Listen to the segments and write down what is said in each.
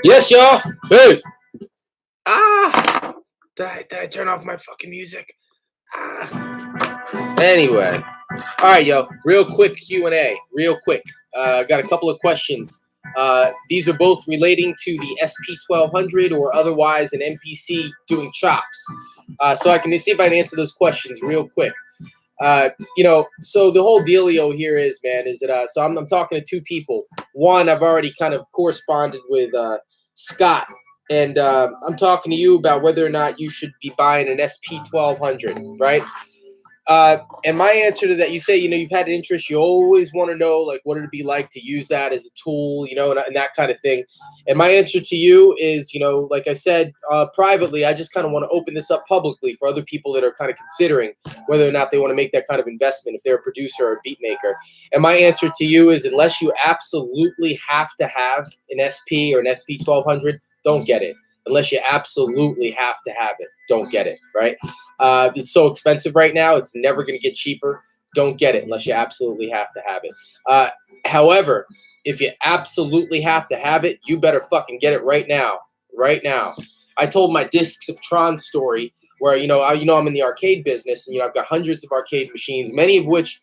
Yes, y'all. Hey. Ah. Did I turn off my fucking music? Ah. Anyway. All right, yo. Real quick Q&A. Real quick. Got a couple of questions. These are both relating to the SP-1200 or otherwise an MPC doing chops. So I can see if I can answer those questions real quick. So the whole dealio here is, man, is that so I'm talking to two people. One, I've already kind of corresponded with Scott, and I'm talking to you about whether or not you should be buying an SP-1200, right? And my answer to that, you say, you've had an interest, you always want to know, like, what it'd be like to use that as a tool, and that kind of thing. And my answer to you is, like I said, privately, I just kind of want to open this up publicly for other people that are kind of considering whether or not they want to make that kind of investment if they're a producer or a beat maker. And my answer to you is, unless you absolutely have to have an SP or an SP-1200, don't get it. Unless you absolutely have to have it, don't get it, right? It's so expensive right now. It's never going to get cheaper. Don't get it unless you absolutely have to have it. However, if you absolutely have to have it, you better fucking get it right now. Right now. I told my Discs of Tron story where, I'm in the arcade business, and, I've got hundreds of arcade machines, many of which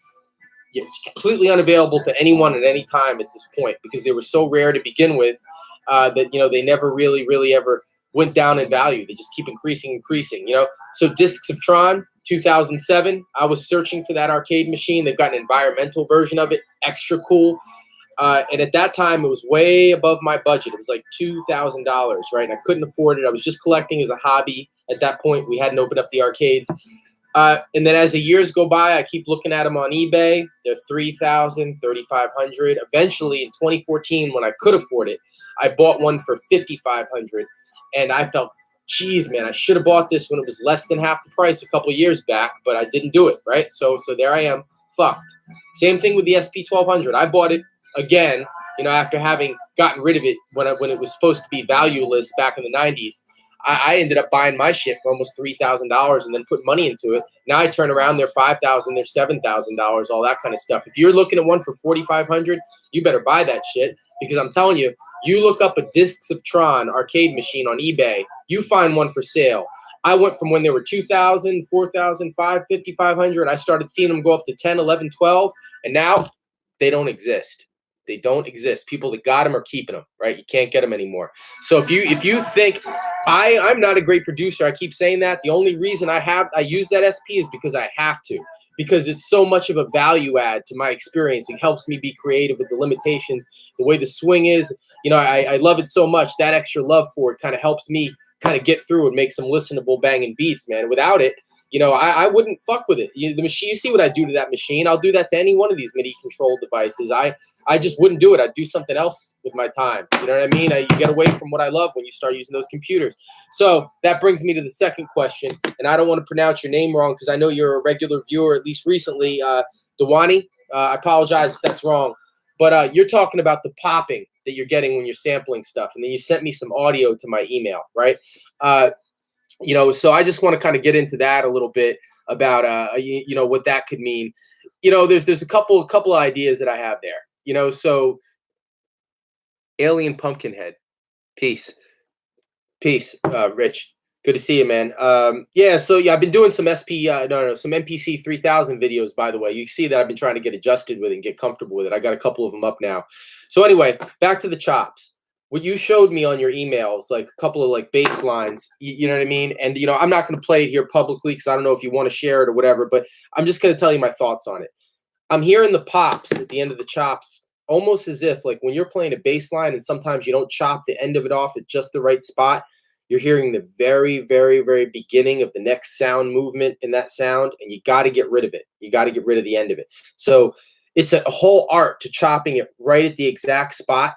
completely unavailable to anyone at any time at this point because they were so rare to begin with that, they never really ever went down in value. They just keep increasing. So Discs of Tron, 2007, I was searching for that arcade machine. They've got an environmental version of it, extra cool. And at that time, it was way above my budget. It was like $2,000, right? And I couldn't afford it. I was just collecting as a hobby. At that point, we hadn't opened up the arcades. And then as the years go by, I keep looking at them on eBay. They're $3,000, $3,500. Eventually, in 2014, when I could afford it, I bought one for $5,500. And I felt, geez, man, I should have bought this when it was less than half the price a couple of years back, but I didn't do it, right? So there I am, fucked. Same thing with the SP-1200. I bought it again, after having gotten rid of it when it was supposed to be valueless back in the 90s. I ended up buying my shit for almost $3,000 and then put money into it. Now I turn around, they're $5,000, they're $7,000, all that kind of stuff. If you're looking at one for $4,500, you better buy that shit because I'm telling you, you look up a Discs of Tron arcade machine on eBay, you find one for sale. I went from when they were $2,000, $4,000, $5,500. I started seeing them go up to 10, 11, 12, and now they don't exist. They don't exist. People that got them are keeping them, right? You can't get them anymore. So if you think I'm not a great producer, I keep saying that. The only reason I use that SP is because I have to, because it's so much of a value add to my experience. It helps me be creative with the limitations, the way the swing is. I love it so much. That extra love for it kind of helps me kind of get through and make some listenable banging beats, man. Without it, I wouldn't fuck with it. The machine, you see what I do to that machine. I'll do that to any one of these MIDI control devices. I just wouldn't do it. I'd do something else with my time. You know what I mean? You get away from what I love when you start using those computers. So that brings me to the second question. And I don't want to pronounce your name wrong because I know you're a regular viewer, at least recently. Dewani, I apologize if that's wrong. But you're talking about the popping that you're getting when you're sampling stuff. And then you sent me some audio to my email, right? So I just want to kind of get into that a little bit about, what that could mean. There's a couple of ideas that I have there. So Alien Pumpkinhead, peace, Rich. Good to see you, man. I've been doing some some MPC 3000 videos, by the way. You see that I've been trying to get adjusted with it and get comfortable with it. I got a couple of them up now. So anyway, back to the chops. What you showed me on your emails, like a couple of like bass lines, you know what I mean? And, I'm not going to play it here publicly because I don't know if you want to share it or whatever, but I'm just going to tell you my thoughts on it. I'm hearing the pops at the end of the chops, almost as if like when you're playing a bass line and sometimes you don't chop the end of it off at just the right spot, you're hearing the very, very, very beginning of the next sound movement in that sound, and you got to get rid of it. You got to get rid of the end of it. So it's a whole art to chopping it right at the exact spot.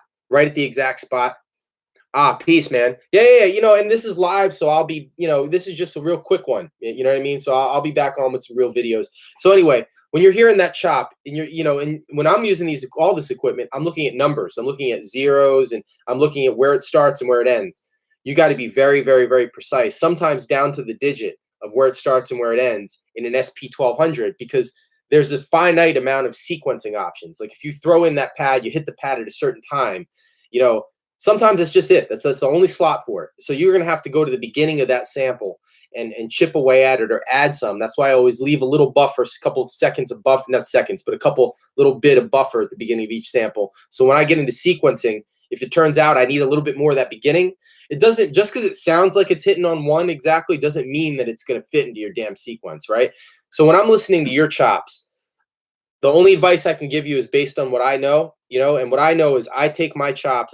Peace, man. Yeah. And this is live, so I'll be, this is just a real quick one. You know what I mean? So I'll be back on with some real videos. So anyway, when you're hearing that chop, and and when I'm using all this equipment, I'm looking at numbers. I'm looking at zeros, and I'm looking at where it starts and where it ends. You got to be very, very, very precise. Sometimes down to the digit of where it starts and where it ends in an SP-1200, because there's a finite amount of sequencing options. Like if you throw in that pad, you hit the pad at a certain time, Sometimes it's just it. That's the only slot for it. So you're going to have to go to the beginning of that sample and chip away at it or add some. That's why I always leave a little buffer, a couple of seconds of buffer, not seconds, but a couple little bit of buffer at the beginning of each sample. So when I get into sequencing, if it turns out I need a little bit more of that beginning, it doesn't, just because it sounds like it's hitting on one exactly doesn't mean that it's going to fit into your damn sequence, right? So when I'm listening to your chops, the only advice I can give you is based on what I know, and what I know is I take my chops.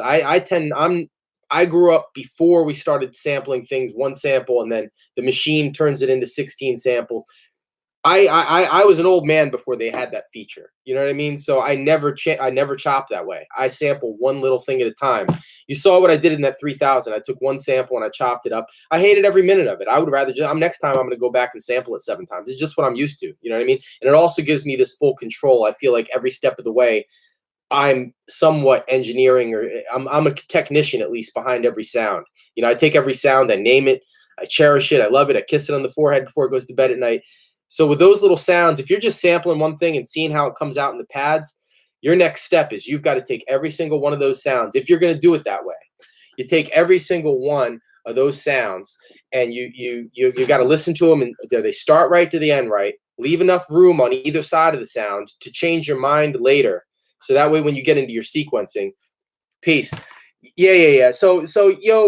I grew up before we started sampling things, one sample, and then the machine turns it into 16 samples. I was an old man before they had that feature. You know what I mean? So I never chop that way. I sample one little thing at a time. You saw what I did in that 3000. I took one sample and I chopped it up. I hated every minute of it. I would rather next time I'm going to go back and sample it 7 times. It's just what I'm used to. You know what I mean? And it also gives me this full control. I feel like every step of the way, I'm somewhat engineering, or I'm a technician at least behind every sound. I take every sound, I name it, I cherish it, I love it, I kiss it on the forehead before it goes to bed at night. So with those little sounds, if you're just sampling one thing and seeing how it comes out in the pads, your next step is you've got to take every single one of those sounds. If you're going to do it that way, you take every single one of those sounds and you got to listen to them, and they start right to the end right. Leave enough room on either side of the sound to change your mind later. So that way, when you get into your sequencing, peace. Yeah. So that's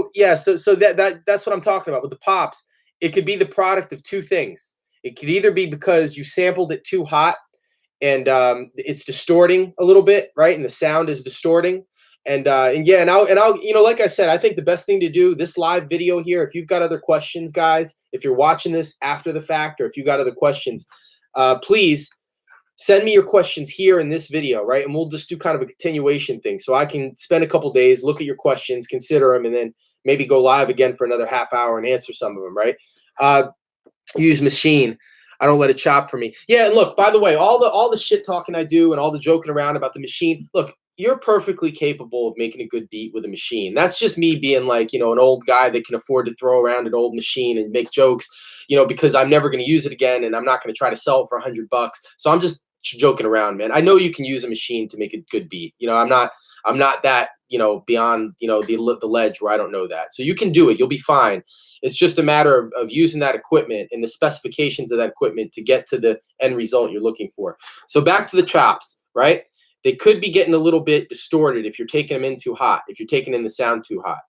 what I'm talking about with the pops. It could be the product of two things. It could either be because you sampled it too hot and it's distorting a little bit, right? And the sound is distorting. And I'll like I said, I think the best thing to do this live video here, if you've got other questions, guys, if you're watching this after the fact, or if you've got other questions, please send me your questions here in this video, right? And we'll just do kind of a continuation thing. So I can spend a couple days, look at your questions, consider them, and then maybe go live again for another half hour and answer some of them, right? Use machine. I don't let it chop for me. Yeah, and look, by the way, all the shit talking I do and all the joking around about the machine, look, you're perfectly capable of making a good beat with a machine. That's just me being like, an old guy that can afford to throw around an old machine and make jokes, because I'm never going to use it again and I'm not going to try to sell it for $100. So I'm just joking around, man. I know you can use a machine to make a good beat. I'm not that, beyond, the ledge where I don't know that. So you can do it. You'll be fine. It's just a matter of using that equipment and the specifications of that equipment to get to the end result you're looking for. So back to the chops, right? They could be getting a little bit distorted if you're taking them in too hot, if you're taking in the sound too hot.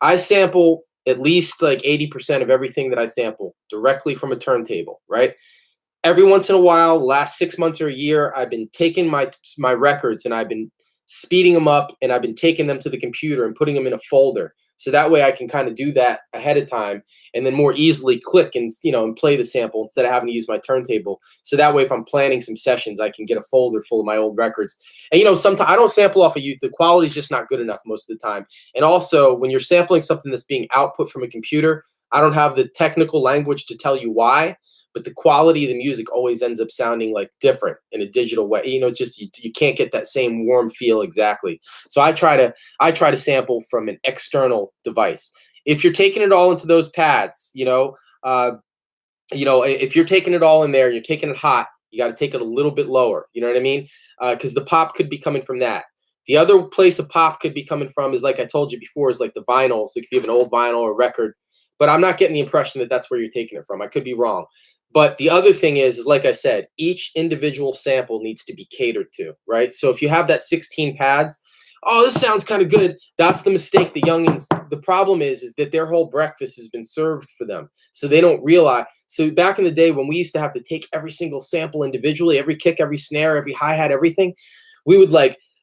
I sample at least like 80% of everything that I sample directly from a turntable, right? Every once in a while, last 6 months or a year, I've been taking my records and I've been speeding them up and I've been taking them to the computer and putting them in a folder. So that way I can kind of do that ahead of time and then more easily click and, and play the sample instead of having to use my turntable. So that way, if I'm planning some sessions, I can get a folder full of my old records. And, sometimes I don't sample off of YouTube. The quality is just not good enough most of the time. And also, when you're sampling something that's being output from a computer, I don't have the technical language to tell you why, but the quality of the music always ends up sounding like different in a digital way. Just you can't get that same warm feel exactly. So I try to sample from an external device. If you're taking it all into those pads, if you're taking it all in there, and you're taking it hot, you got to take it a little bit lower. You know what I mean? Because the pop could be coming from that. The other place a pop could be coming from is, like I told you before, is like the vinyl. So if you have an old vinyl or record, but I'm not getting the impression that that's where you're taking it from. I could be wrong. But the other thing is like I said, each individual sample needs to be catered to, right? So if you have that 16 pads, oh, this sounds kind of good. That's the mistake the youngins. The problem is that their whole breakfast has been served for them. So they don't realize. So back in the day when we used to have to take every single sample individually, every kick, every snare, every hi-hat, everything, we would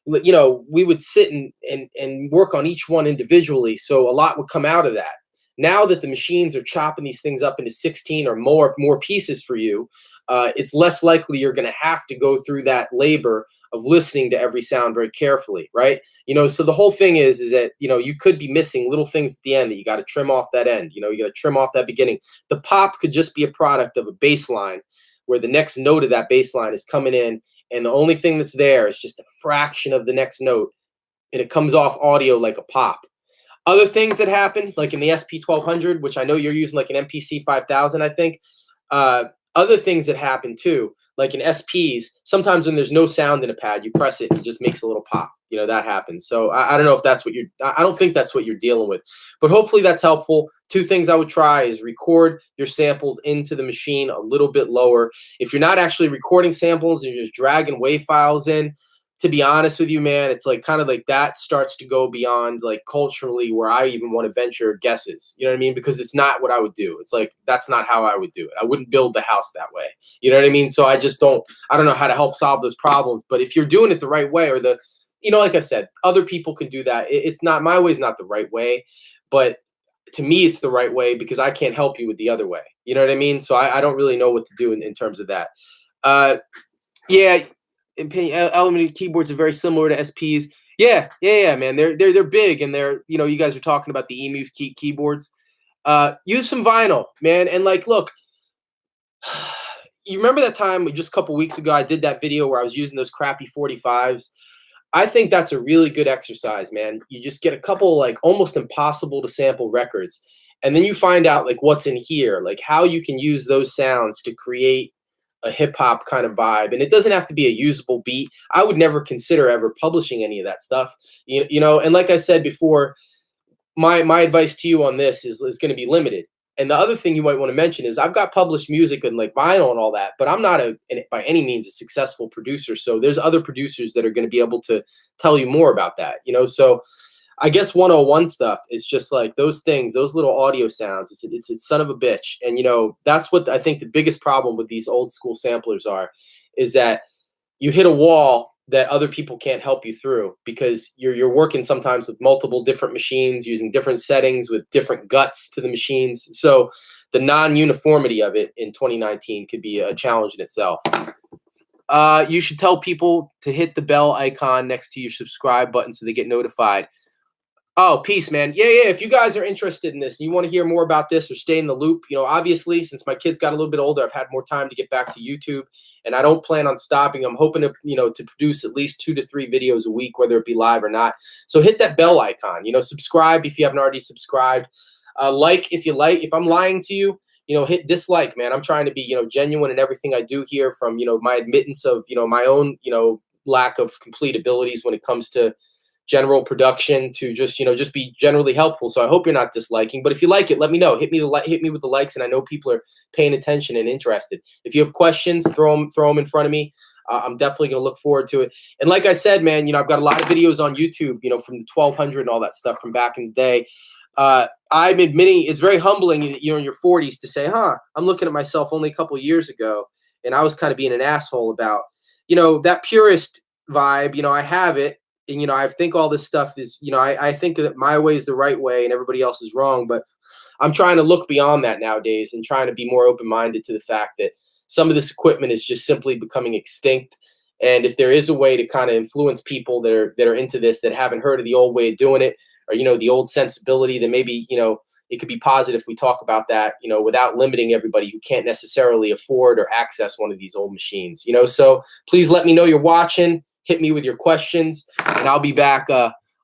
we would sit and work on each one individually. So a lot would come out of that. Now that the machines are chopping these things up into 16 or more pieces for you, it's less likely you're going to have to go through that labor of listening to every sound very carefully, right? So the whole thing is that, you could be missing little things at the end that you got to trim off that end. You got to trim off that beginning. The pop could just be a product of a bass line where the next note of that bass line is coming in, and the only thing that's there is just a fraction of the next note, and it comes off audio like a pop. Other things that happen, like in the SP-1200, which I know you're using like an MPC 5000, I think. Other things that happen too, like in SPs, sometimes when there's no sound in a pad, you press it and it just makes a little pop. That happens. So I don't know if that's what I don't think that's what you're dealing with, but hopefully that's helpful. Two things I would try is record your samples into the machine a little bit lower. If you're not actually recording samples and you're just dragging WAV files in, to be honest with you, man, it's like kind of like that starts to go beyond like culturally where I even want to venture guesses. You know what I mean? Because it's not what I would do. It's like that's not how I would do it. I wouldn't build the house that way. You know what I mean? So I don't know how to help solve those problems. But if you're doing it the right way, or like I said, other people can do that. It's not, my way is not the right way, but to me it's the right way because I can't help you with the other way. You know what I mean? So I don't really know what to do in terms of that. Yeah. Element keyboards are very similar to SPs. Yeah, man. They're big, and you guys are talking about the EMU keyboards. Use some vinyl, man, and like look. You remember that time just a couple weeks ago I did that video where I was using those crappy 45s? I think that's a really good exercise, man. You just get a couple like almost impossible to sample records, and then you find out like what's in here, like how you can use those sounds to create a hip hop kind of vibe. And it doesn't have to be a usable beat. I would never consider ever publishing any of that stuff. And like I said before, my advice to you on this is going to be limited. And the other thing you might want to mention is I've got published music and like vinyl and all that, but I'm not by any means a successful producer. So there's other producers that are going to be able to tell you more about that, So I guess 101 stuff is just like those things, those little audio sounds. It's a son of a bitch. And, that's what I think the biggest problem with these old school samplers is that you hit a wall that other people can't help you through because you're working sometimes with multiple different machines using different settings with different guts to the machines. So the non-uniformity of it in 2019 could be a challenge in itself. You should tell people to hit the bell icon next to your subscribe button so they get notified. Oh, peace, man. Yeah. If you guys are interested in this and you want to hear more about this or stay in the loop, obviously, since my kids got a little bit older, I've had more time to get back to YouTube, and I don't plan on stopping. I'm hoping to, to produce at least 2 to 3 videos a week, whether it be live or not. So hit that bell icon, subscribe if you haven't already subscribed. Like if you like. If I'm lying to you, hit dislike, man. I'm trying to be, genuine in everything I do here, from, my admittance of, my own, lack of complete abilities when it comes to general production to just be generally helpful. So I hope you're not disliking, but if you like it, let me know. Hit me with the likes, and I know people are paying attention and interested. If you have questions, throw them in front of me. I'm definitely going to look forward to it. And like I said, man, I've got a lot of videos on YouTube, from the 1200 and all that stuff from back in the day. I'm admitting it's very humbling, in your 40s to say, I'm looking at myself only a couple of years ago, and I was kind of being an asshole about, that purist vibe. I have it. And, I think all this stuff is, I think that my way is the right way and everybody else is wrong. But I'm trying to look beyond that nowadays and trying to be more open-minded to the fact that some of this equipment is just simply becoming extinct. And if there is a way to kind of influence people that are into this, that haven't heard of the old way of doing it, or, the old sensibility, then maybe, it could be positive if we talk about that, without limiting everybody who can't necessarily afford or access one of these old machines, So please let me know you're watching. Hit me with your questions, and I'll be back.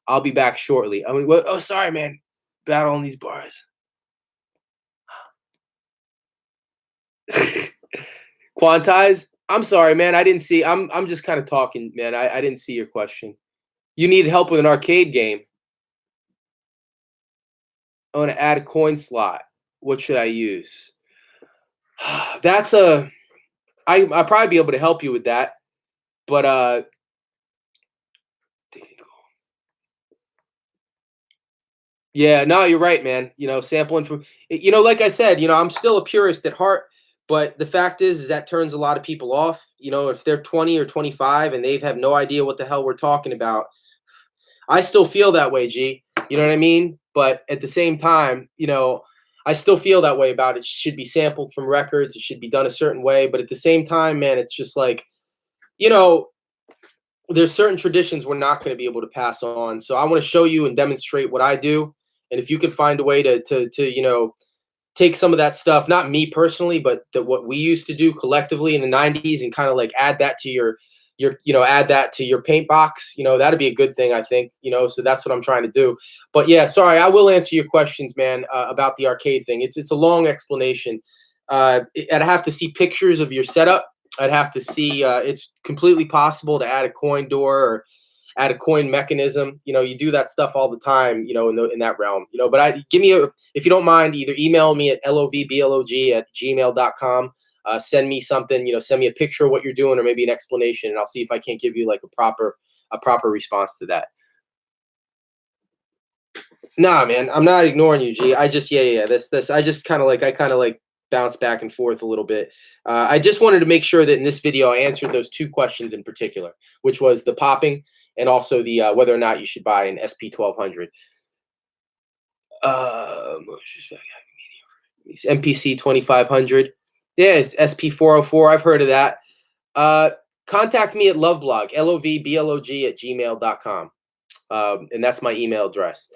I'll be back shortly. Oh, sorry, man. Battling these bars. Quantize. I'm sorry, man. I didn't see. I'm just kind of talking, man. I didn't see your question. You need help with an arcade game. I want to add a coin slot. What should I use? That's I'll probably be able to help you with that, but yeah, no, you're right, man. Sampling from, like I said, I'm still a purist at heart, but the fact is that turns a lot of people off. If they're 20 or 25 and they have no idea what the hell we're talking about, I still feel that way, G. You know what I mean? But at the same time, I still feel that way about it. It should be sampled from records. It should be done a certain way. But at the same time, man, it's just like, there's certain traditions we're not going to be able to pass on. So I want to show you and demonstrate what I do. And if you can find a way to take some of that stuff, not me personally, but what we used to do collectively in the 90s, and kind of like add that to your paint box, that'd be a good thing, I think, so that's what I'm trying to do. But yeah, sorry, I will answer your questions, man, about the arcade thing. It's a long explanation. I'd have to see pictures of your setup. I'd have to see. It's completely possible to add a coin door or add a coin mechanism. You do that stuff all the time. In that realm. But give me if you don't mind, either email me at lovblog@gmail.com. Send me something. Send me a picture of what you're doing, or maybe an explanation, and I'll see if I can't give you like a proper response to that. Nah, man, I'm not ignoring you, G. I just yeah. This I just kind of like bounce back and forth a little bit. I just wanted to make sure that in this video I answered those two questions in particular, which was the popping and also the whether or not you should buy an SP-1200. MPC 2500. Yeah, it's SP-404. I've heard of that. Uh, Contact me at loveblog, lovblog@gmail.com. And that's my email address.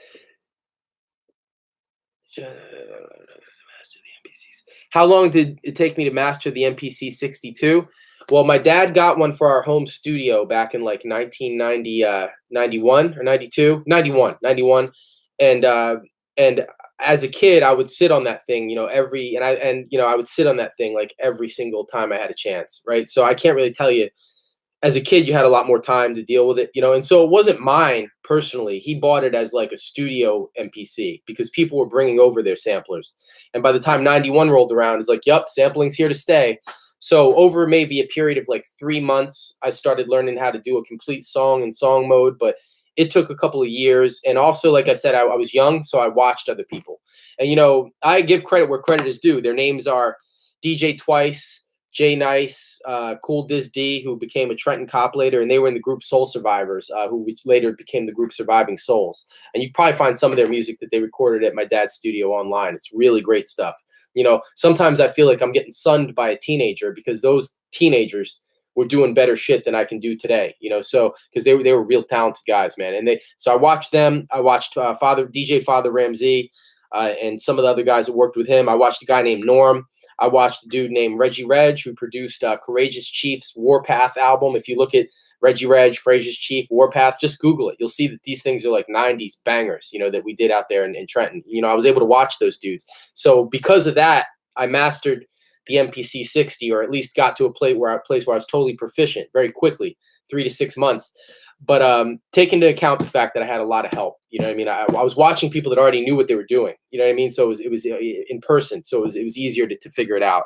How long did it take me to master the MPC 62? Well, my dad got one for our home studio back in like 1990, 91 or 92, 91. And as a kid, I would sit on that thing, I would sit on that thing like every single time I had a chance, right? So I can't really tell you. As a kid, you had a lot more time to deal with it, and so it wasn't mine personally. He bought it as like a studio MPC because people were bringing over their samplers. And by the time 91 rolled around, it's like, yep, sampling's here to stay. So over maybe a period of like 3 months, I started learning how to do a complete song in song mode, but it took a couple of years. And also, like I said, I was young, so I watched other people. And, I give credit where credit is due. Their names are DJ Twice, Jay Nice, Cool Diz D, who became a Trenton cop later, and they were in the group Soul Survivors, who later became the group Surviving Souls. And you can probably find some of their music that they recorded at my dad's studio online. It's really great stuff. Sometimes I feel like I'm getting sunned by a teenager because those teenagers were doing better shit than I can do today. So because they were real talented guys, man. And so I watched them. I watched DJ Father Ramsey. And some of the other guys that worked with him. I watched a guy named Norm. I watched a dude named Reggie Reg, who produced Courageous Chief's Warpath album. If you look at Reggie Reg, Courageous Chief, Warpath, just Google it. You'll see that these things are like 90s bangers, that we did out there in Trenton. I was able to watch those dudes. So because of that, I mastered the MPC 60, or at least got to a place where I was totally proficient very quickly, 3 to 6 months. But take into account the fact that I had a lot of help. I was watching people that already knew what they were doing. So it was in person, so it was easier to figure it out.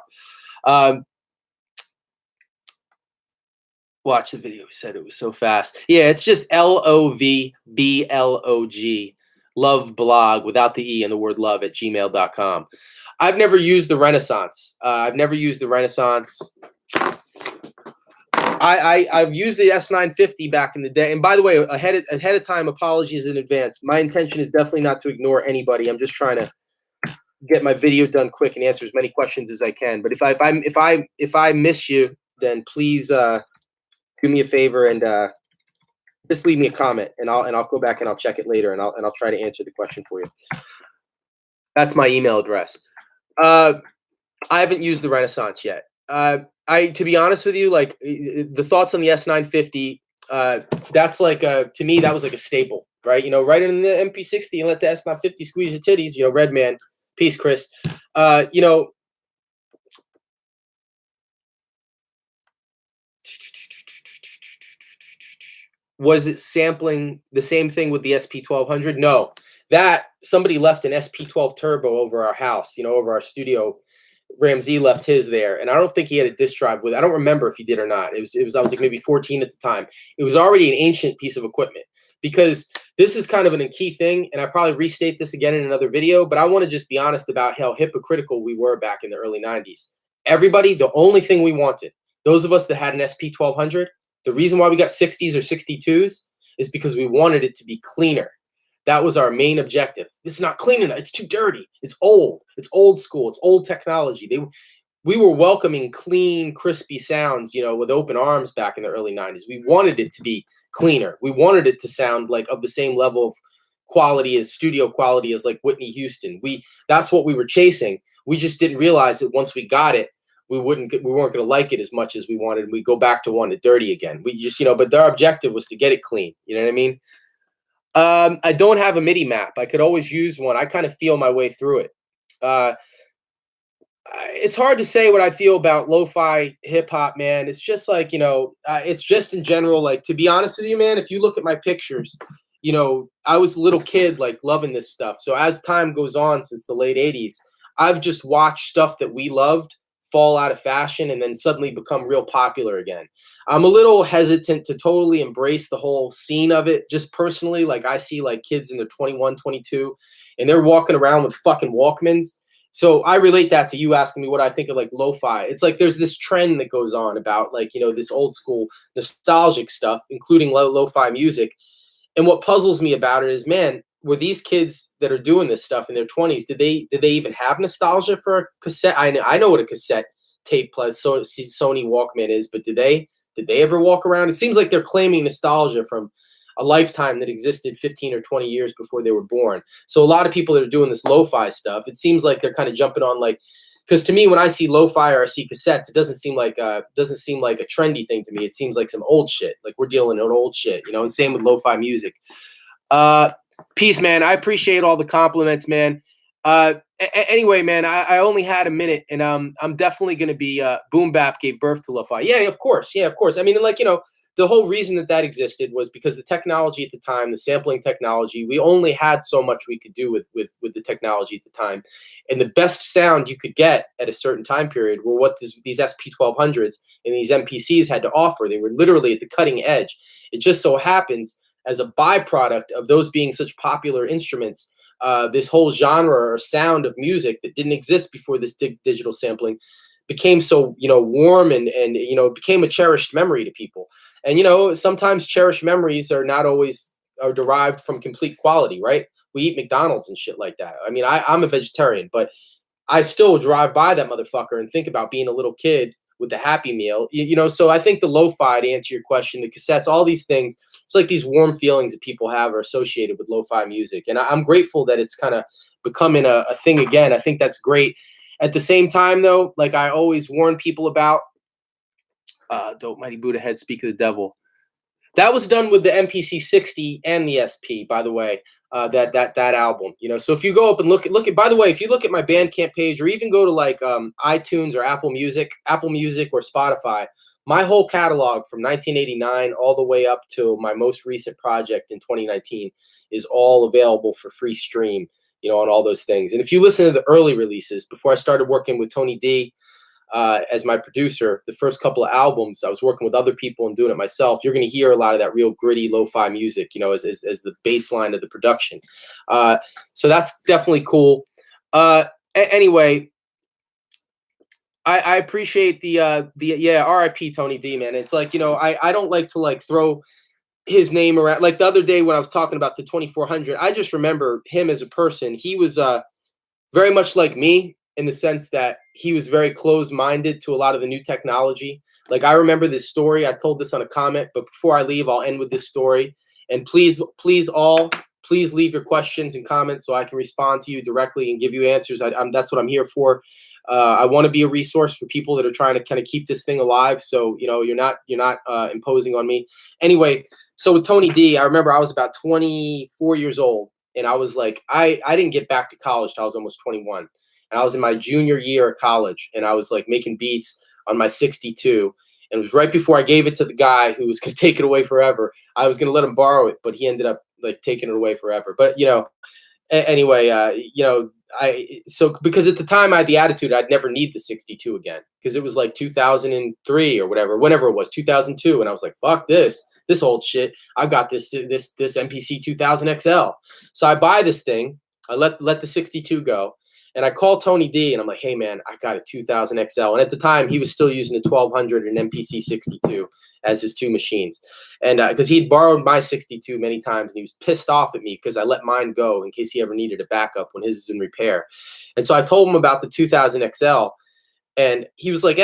Watch the video. He said it was so fast. Yeah, it's just LOVBLOG, love blog without the E and the word love @gmail.com. I've never used the Renaissance. I've used the S950 back in the day. And by the way, ahead of time, apologies in advance. My intention is definitely not to ignore anybody. I'm just trying to get my video done quick and answer as many questions as I can. But if I miss you, then please do me a favor and just leave me a comment, and I'll go back and I'll check it later, and I'll try to answer the question for you. That's my email address. I haven't used the Renaissance yet. To be honest with you, like the thoughts on the S950, that's like to me, that was like a staple, right? Right in the MP60 and let the S950 squeeze your titties, Red Man, peace, Chris. Was it sampling the same thing with the SP-1200? No, that somebody left an SP-12 turbo over our house, over our studio. Ramsey left his there, and I don't think he had a disk drive with it. I don't remember if he did or not. I was like maybe 14 at the time. It was already an ancient piece of equipment, because this is kind of a key thing, and I probably restate this again in another video, but I want to just be honest about how hypocritical we were back in the early 90s. Everybody, the only thing we wanted, those of us that had an SP-1200, the reason why we got 60s or 62s is because we wanted it to be cleaner. That was our main objective. It's not clean enough. It's too dirty. It's old. It's old school. It's old technology. We were welcoming clean, crispy sounds, with open arms back in the early 90s. We wanted it to be cleaner. We wanted it to sound like of the same level of quality as studio quality as like Whitney Houston. That's what we were chasing. We just didn't realize that once we got it, we weren't going to like it as much as we wanted. We go back to wanting it dirty again. We just, but our objective was to get it clean. You know what I mean? I don't have a MIDI map. I could always use one. I kind of feel my way through it. It's hard to say what I feel about lo-fi hip hop, man. It's just like, it's just in general, like, to be honest with you, man, if you look at my pictures, I was a little kid, like, loving this stuff. So as time goes on, since the late 80s, I've just watched stuff that we loved fall out of fashion and then suddenly become real popular again. I'm a little hesitant to totally embrace the whole scene of it. Just personally, like, I see like kids in their 21, 22, and they're walking around with fucking Walkmans. So I relate that to you asking me what I think of like lo-fi. It's like there's this trend that goes on about like, this old school nostalgic stuff, including lo-fi music. And what puzzles me about it is, man, were these kids that are doing this stuff in their 20s, did they even have nostalgia for a cassette? I know what a cassette tape plus Sony Walkman is, but did they ever walk around? It seems like they're claiming nostalgia from a lifetime that existed 15 or 20 years before they were born. So a lot of people that are doing this lo-fi stuff, it seems like they're kind of jumping on like, because to me, when I see lo-fi or I see cassettes, it doesn't seem like a trendy thing to me. It seems like some old shit. Like we're dealing with old shit, and same with lo-fi music. Uh, Peace, man. I appreciate all the compliments, man. Anyway, man, I only had a minute, and I'm definitely gonna be. Boom Bap gave birth to lo-fi. Yeah, of course. Yeah, of course. I mean, like the whole reason that existed was because the technology at the time, the sampling technology, we only had so much we could do with the technology at the time, and the best sound you could get at a certain time period were what these SP-1200s and these MPCs had to offer. They were literally at the cutting edge. It just so happens, as a byproduct of those being such popular instruments, this whole genre or sound of music that didn't exist before this digital sampling became so warm and it became a cherished memory to people. And sometimes cherished memories are not always are derived from complete quality, right? We eat McDonald's and shit like that. I mean, I'm a vegetarian, but I still drive by that motherfucker and think about being a little kid with the Happy Meal. So I think the lo-fi, to answer your question, the cassettes, all these things, it's like these warm feelings that people have are associated with lo-fi music. And I'm grateful that it's kind of becoming a thing again. I think that's great. At the same time, though, like I always warn people about, Dope Mighty Buddha Head, Speak of the Devil. That was done with the MPC 60 and the SP, by the way. That album, So if you go up and look at, by the way, if you look at my Bandcamp page, or even go to like iTunes or Apple Music or Spotify, my whole catalog from 1989 all the way up to my most recent project in 2019 is all available for free stream, on all those things. And if you listen to the early releases, before I started working with Tony D, as my producer, the first couple of albums, I was working with other people and doing it myself. You're going to hear a lot of that real gritty lo-fi music, as the baseline of the production. So that's definitely cool. Anyway, I appreciate the RIP Tony D, man. It's like, I don't like to like throw his name around. Like the other day when I was talking about the 2400, I just remember him as a person. He was very much like me, in the sense that he was very closed-minded to a lot of the new technology. Like I remember this story. I told this on a comment, but before I leave, I'll end with this story. And please leave your questions and comments so I can respond to you directly and give you answers. That's what I'm here for. I want to be a resource for people that are trying to kind of keep this thing alive. So you're not imposing on me. Anyway, so with Tony D, I remember I was about 24 years old, and I was like, I didn't get back to college till I was almost 21. And I was in my junior year of college, and I was like making beats on my 62. And it was right before I gave it to the guy who was going to take it away forever. I was going to let him borrow it, but he ended up like taking it away forever. But, anyway, so because at the time I had the attitude I'd never need the 62 again, because it was like 2003 or whenever it was, 2002. And I was like, fuck this old shit. I've got this MPC 2000 XL. So I buy this thing. I let the 62 go. And I called Tony D, and I'm like, hey, man, I got a 2000 XL. And at the time, he was still using a 1200 and MPC 62 as his two machines. And because he'd borrowed my 62 many times, and he was pissed off at me because I let mine go in case he ever needed a backup when his is in repair. And so I told him about the 2000 XL. And he was like,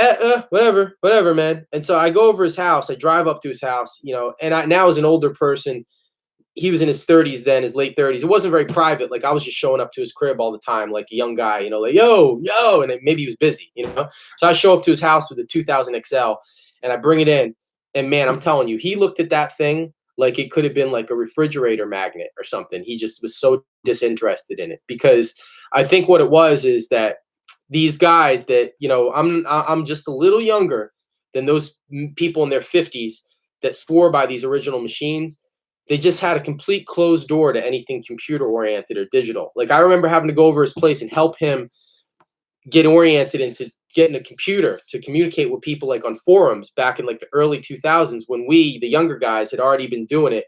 whatever, man. And so I go over his house. I drive up to his house, and now as an older person, he was in his 30s then, his late 30s. It wasn't very private. Like I was just showing up to his crib all the time, like a young guy, like, yo, and maybe he was busy, So I show up to his house with the 2000 XL, and I bring it in. And man, I'm telling you, he looked at that thing like it could have been like a refrigerator magnet or something. He just was so disinterested in it, because I think what it was is that these guys that, you know, I'm just a little younger than those people in their 50s that swore by these original machines. They just had a complete closed door to anything computer oriented or digital. Like I remember having to go over his place and help him get oriented into getting a computer to communicate with people like on forums back in like the early 2000s when we, the younger guys, had already been doing it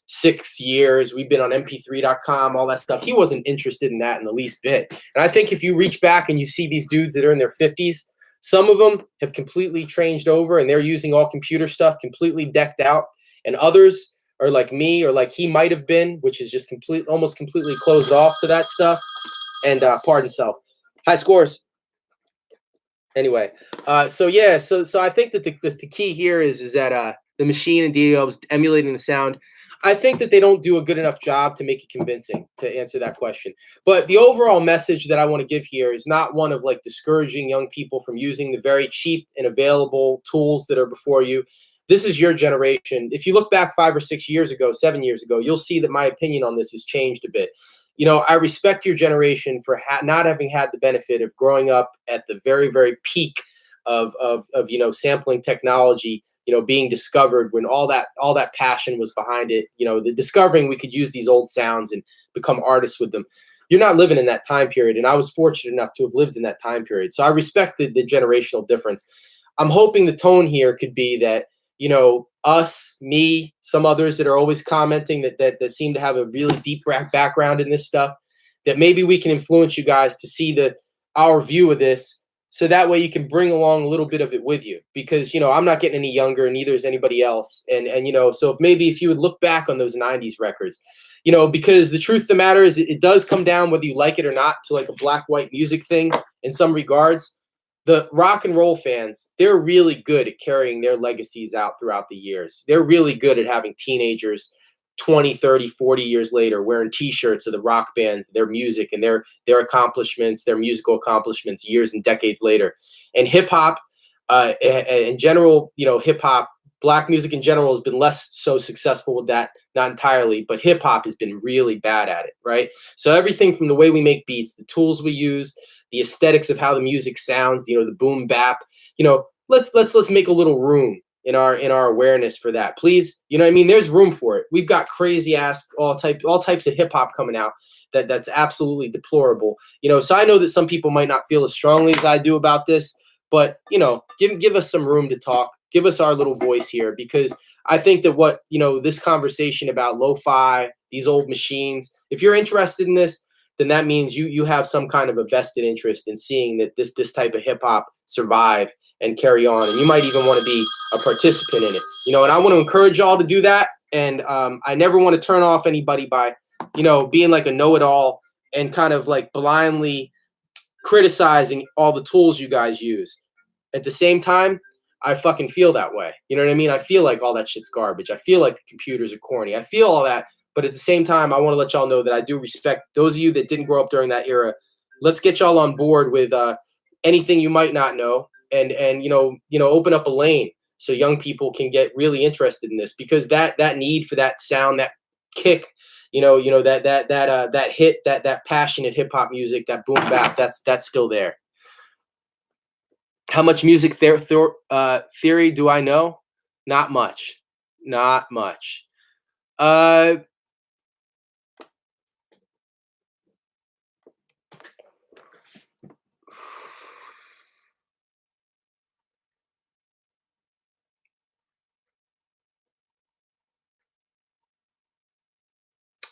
6 years. We've been on mp3.com, all that stuff. He wasn't interested in that in the least bit. And I think if you reach back and you see these dudes that are in their 50s, some of them have completely changed over and they're using all computer stuff completely decked out. And others are like me or like he might have been, which is just almost completely closed off to that stuff. And pardon self. High scores. Anyway, so yeah, so I think that the key here is that the machine and DAO is emulating the sound. I think that they don't do a good enough job to make it convincing to answer that question. But the overall message that I want to give here is not one of like discouraging young people from using the very cheap and available tools that are before you. This is your generation. If you look back 5 or 6 years ago, 7 years ago, you'll see that my opinion on this has changed a bit. You know, I respect your generation for not having had the benefit of growing up at the very, very peak of you know, sampling technology, you know, being discovered when all that passion was behind it. You know, the discovering we could use these old sounds and become artists with them. You're not living in that time period, and I was fortunate enough to have lived in that time period. So I respect the generational difference. I'm hoping the tone here could be that, you know, us, me, some others that are always commenting that seem to have a really deep background in this stuff, that maybe we can influence you guys to see our view of this, so that way you can bring along a little bit of it with you. Because, you know, I'm not getting any younger and neither is anybody else. And you know, so if you would look back on those 90s records, you know, because the truth of the matter is it does come down, whether you like it or not, to like a black-white music thing in some regards. The rock and roll fans, they're really good at carrying their legacies out throughout the years. They're really good at having teenagers 20, 30, 40 years later wearing t-shirts of the rock bands, their music and their accomplishments, their musical accomplishments years and decades later. And hip hop in general, you know, hip hop, black music in general has been less so successful with that, not entirely, but hip hop has been really bad at it, right? So everything from the way we make beats, the tools we use, the aesthetics of how the music sounds, you know, the boom bap, you know, let's make a little room in our awareness for that, please. You know what I mean? There's room for it. We've got crazy ass all types of hip hop coming out that's absolutely deplorable. You know, so I know that some people might not feel as strongly as I do about this, but you know, give us some room to talk. Give us our little voice here, because I think that what, you know, this conversation about lo-fi, these old machines, if you're interested in this, then that means you have some kind of a vested interest in seeing that this type of hip hop survive and carry on, and you might even want to be a participant in it, you know. And I want to encourage y'all to do that. And I never want to turn off anybody by, you know, being like a know-it-all and kind of like blindly criticizing all the tools you guys use. At the same time, I fucking feel that way. You know what I mean? I feel like all that shit's garbage. I feel like the computers are corny. I feel all that. But at the same time, I want to let y'all know that I do respect those of you that didn't grow up during that era. Let's get y'all on board with anything you might not know, and you know, open up a lane so young people can get really interested in this, because that need for that sound, that kick, you know, that hit, that passionate hip hop music, that boom bap, that's still there. How much music theory do I know? Not much. Not much.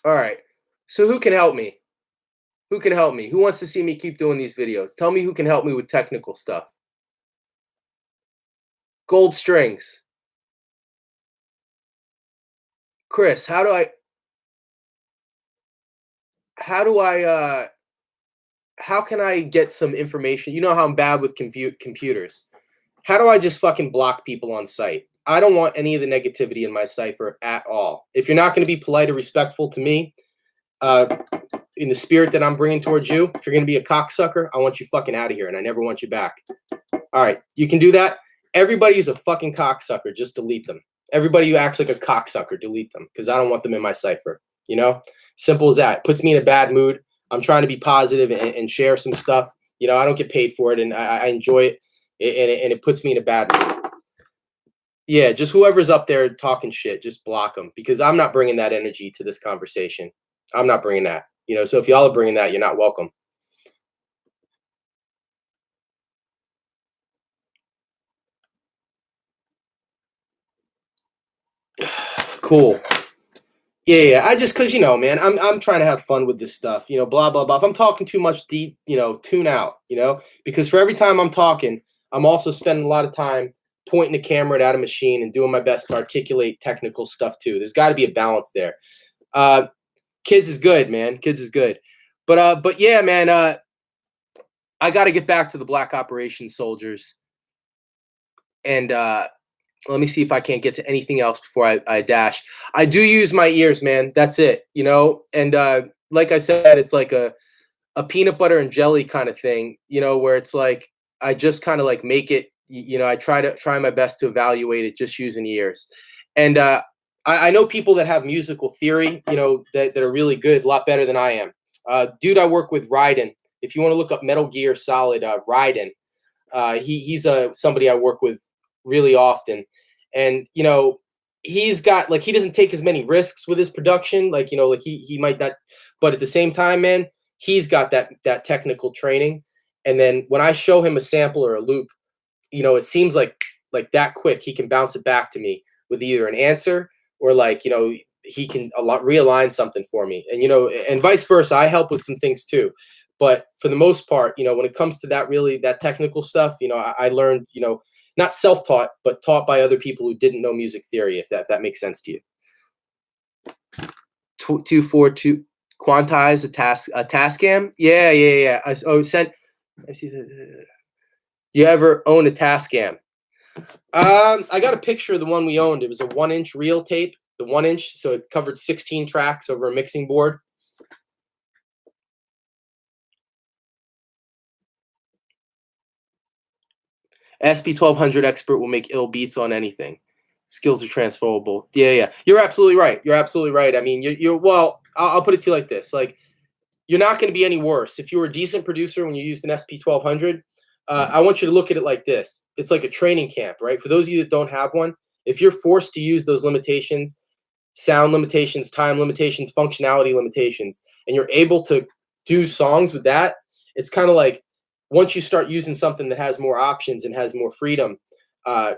All right. So who can help me? Who can help me? Who wants to see me keep doing these videos? Tell me who can help me with technical stuff. Gold strings. Chris, how can I get some information? You know how I'm bad with computers. How do I just fucking block people on site? I don't want any of the negativity in my cipher at all. If you're not going to be polite or respectful to me, in the spirit that I'm bringing towards you, if you're going to be a cocksucker, I want you fucking out of here, and I never want you back. All right, you can do that. Everybody who's a fucking cocksucker, just delete them. Everybody who acts like a cocksucker, delete them, because I don't want them in my cipher. You know, simple as that. It puts me in a bad mood. I'm trying to be positive and share some stuff, You know, I don't get paid for it, and I enjoy it, and it puts me in a bad mood. Yeah, just whoever's up there talking shit, just block them because I'm not bringing that energy to this conversation. I'm not bringing that. You know, so if y'all are bringing that, you're not welcome. Cool. Yeah. I just because man, I'm trying to have fun with this stuff. Blah blah blah. If I'm talking too much deep, tune out. Because for every time I'm talking, I'm also spending a lot of time pointing the camera at a machine and doing my best to articulate technical stuff too. There's got to be a balance there. Uh, Kids is good, man. Kids is good. But yeah, man. I got to get back to the Black Operations soldiers, and let me see if I can't get to anything else before I dash. I do use my ears, man. That's it, And like I said, it's like a peanut butter and jelly kind of thing, where it's like I just kind of like make it. I try my best to evaluate it just using ears, and I know people that have musical theory, that are really good, a lot better than I am. Dude, I work with Raiden. If you want to look up Metal Gear Solid, Raiden, he's somebody I work with really often, and he's got like he doesn't take as many risks with his production, like like he might not, but at the same time, man, he's got that technical training, and then when I show him a sample or a loop, it seems like that quick he can bounce it back to me with either an answer or like he can realign something for me, and and vice versa. I help with some things too, but for the most part, when it comes to that technical stuff, I learned, not self-taught, but taught by other people who didn't know music theory, if that makes sense to you. 242 quantize a Tascam. Yeah. Sent. You ever own a Tascam? I got a picture of the one we owned. It was a 1-inch reel tape, the 1-inch, so it covered 16 tracks over a mixing board. SP-1200 expert will make ill beats on anything. Skills are transferable. Yeah. You're absolutely right. I mean, you're well. I'll put it to you like this: like, you're not going to be any worse if you were a decent producer when you used an SP-1200. I want you to look at it like this: it's like a training camp, right? For those of you that don't have one, if you're forced to use those limitations, sound limitations, time limitations, functionality limitations, and you're able to do songs with that, it's kind of like once you start using something that has more options and has more freedom,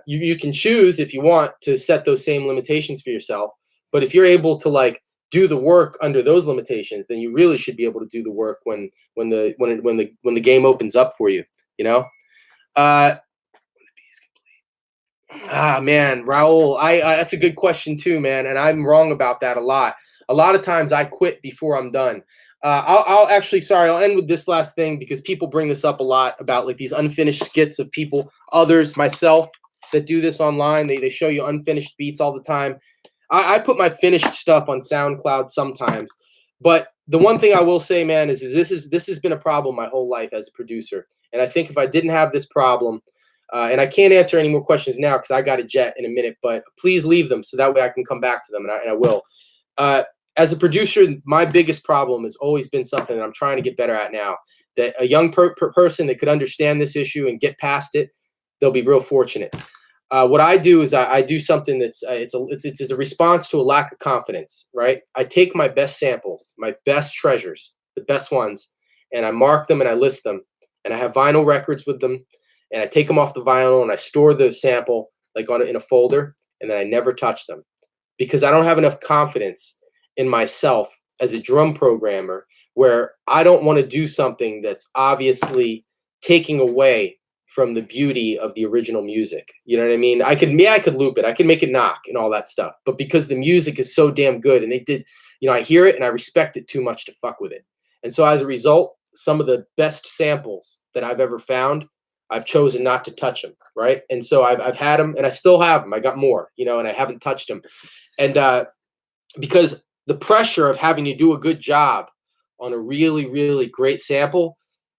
you can choose if you want to set those same limitations for yourself. But if you're able to like do the work under those limitations, then you really should be able to do the work when the game opens up for you. Man, Raul, I that's a good question too, man, and I'm wrong about that a lot. A lot of times I quit before I'm done. I'll actually, sorry, I'll end with this last thing because people bring this up a lot about like these unfinished skits of people, others, myself, that do this online. They show you unfinished beats all the time. I put my finished stuff on SoundCloud sometimes, but the one thing I will say, man, is this has been a problem my whole life as a producer, and I think if I didn't have this problem, and I can't answer any more questions now because I got a jet in a minute, but please leave them so that way I can come back to them, and I will. As a producer, my biggest problem has always been something that I'm trying to get better at now. That a young person that could understand this issue and get past it, they'll be real fortunate. What I do is I do something that's it's a response to a lack of confidence, right? I take my best samples, my best treasures, the best ones, and I mark them and I list them, and I have vinyl records with them, and I take them off the vinyl and I store the sample like in a folder, and then I never touch them because I don't have enough confidence in myself as a drum programmer where I don't want to do something that's obviously taking away from the beauty of the original music. You know what I mean? I could loop it. I could make it knock and all that stuff. But because the music is so damn good and they did, I hear it and I respect it too much to fuck with it. And so as a result, some of the best samples that I've ever found, I've chosen not to touch them. Right. And so I've had them and I still have them. I got more, and I haven't touched them. And because the pressure of having to do a good job on a really, really great sample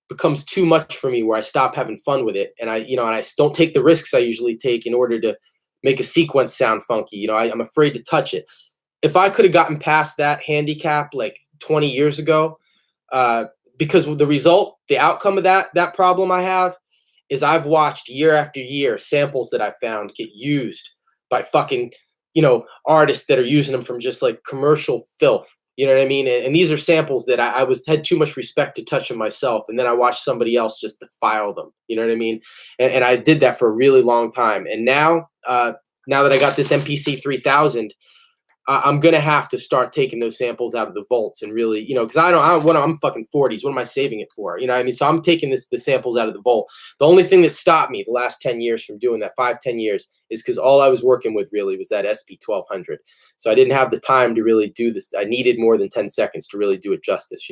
becomes too much for me where I stop having fun with it. And I don't take the risks I usually take in order to make a sequence sound funky. I'm afraid to touch it. If I could have gotten past that handicap like 20 years ago, because the outcome of that problem I have is I've watched year after year samples that I found get used by fucking, artists that are using them from just like commercial filth. You know what I mean? And these are samples that I had too much respect to touch them myself, and then I watched somebody else just defile them. You know what I mean? And I did that for a really long time. And now, now that I got this MPC 3000, I'm gonna have to start taking those samples out of the vaults and really, because I'm fucking 40s. What am I saving it for? You know what I mean? So I'm taking the samples out of the vault. The only thing that stopped me the last 10 years from doing that, 5-10 years, is because all I was working with really was that SP-1200. So I didn't have the time to really do this. I needed more than 10 seconds to really do it justice,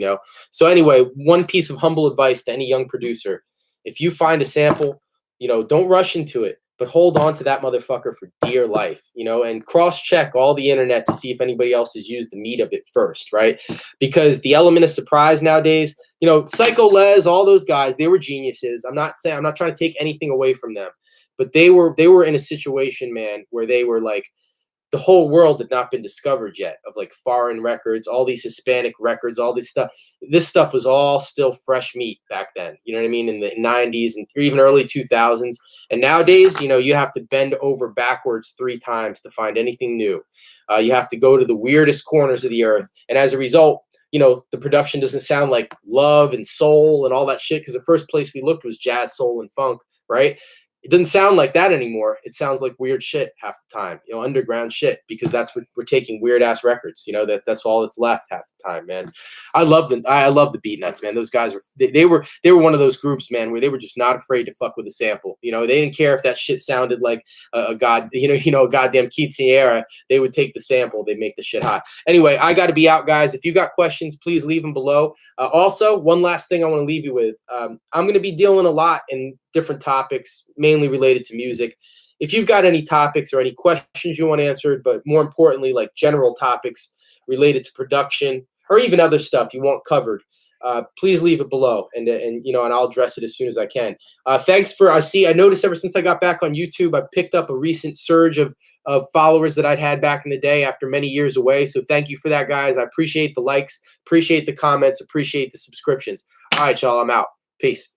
So anyway, one piece of humble advice to any young producer: if you find a sample, don't rush into it, but hold on to that motherfucker for dear life, and cross-check all the internet to see if anybody else has used the meat of it first, right? Because the element of surprise nowadays, Psycho Les, all those guys, they were geniuses. I'm not trying to take anything away from them, but they were in a situation, man, where they were like, the whole world had not been discovered yet of like foreign records, all these Hispanic records, all this stuff. This stuff was all still fresh meat back then. You know what I mean? In the 90s and even early 2000s. And nowadays, you have to bend over backwards 3 times to find anything new. You have to go to the weirdest corners of the earth. And as a result, the production doesn't sound like love and soul and all that shit, because the first place we looked was jazz, soul, and funk, right? It doesn't sound like that anymore. It sounds like weird shit half the time, underground shit, because that's what we're taking, weird ass records. That's all that's left half the time, man. I love the Beat Nuts, man. Those guys they were one of those groups, man, where they were just not afraid to fuck with a sample. They didn't care if that shit sounded like a goddamn quinceañera. They would take the sample, they'd make the shit hot. Anyway, I got to be out, guys. If you got questions, please leave them below. Also, one last thing I want to leave you with. I'm going to be dealing a lot in different topics, mainly related to music. If you've got any topics or any questions you want answered, but more importantly, like general topics related to production or even other stuff you want covered, please leave it below, and I'll address it as soon as I can. Thanks for, I noticed ever since I got back on YouTube, I've picked up a recent surge of followers that I'd had back in the day after many years away. So thank you for that, guys. I appreciate the likes, appreciate the comments, appreciate the subscriptions. All right, y'all, I'm out. Peace.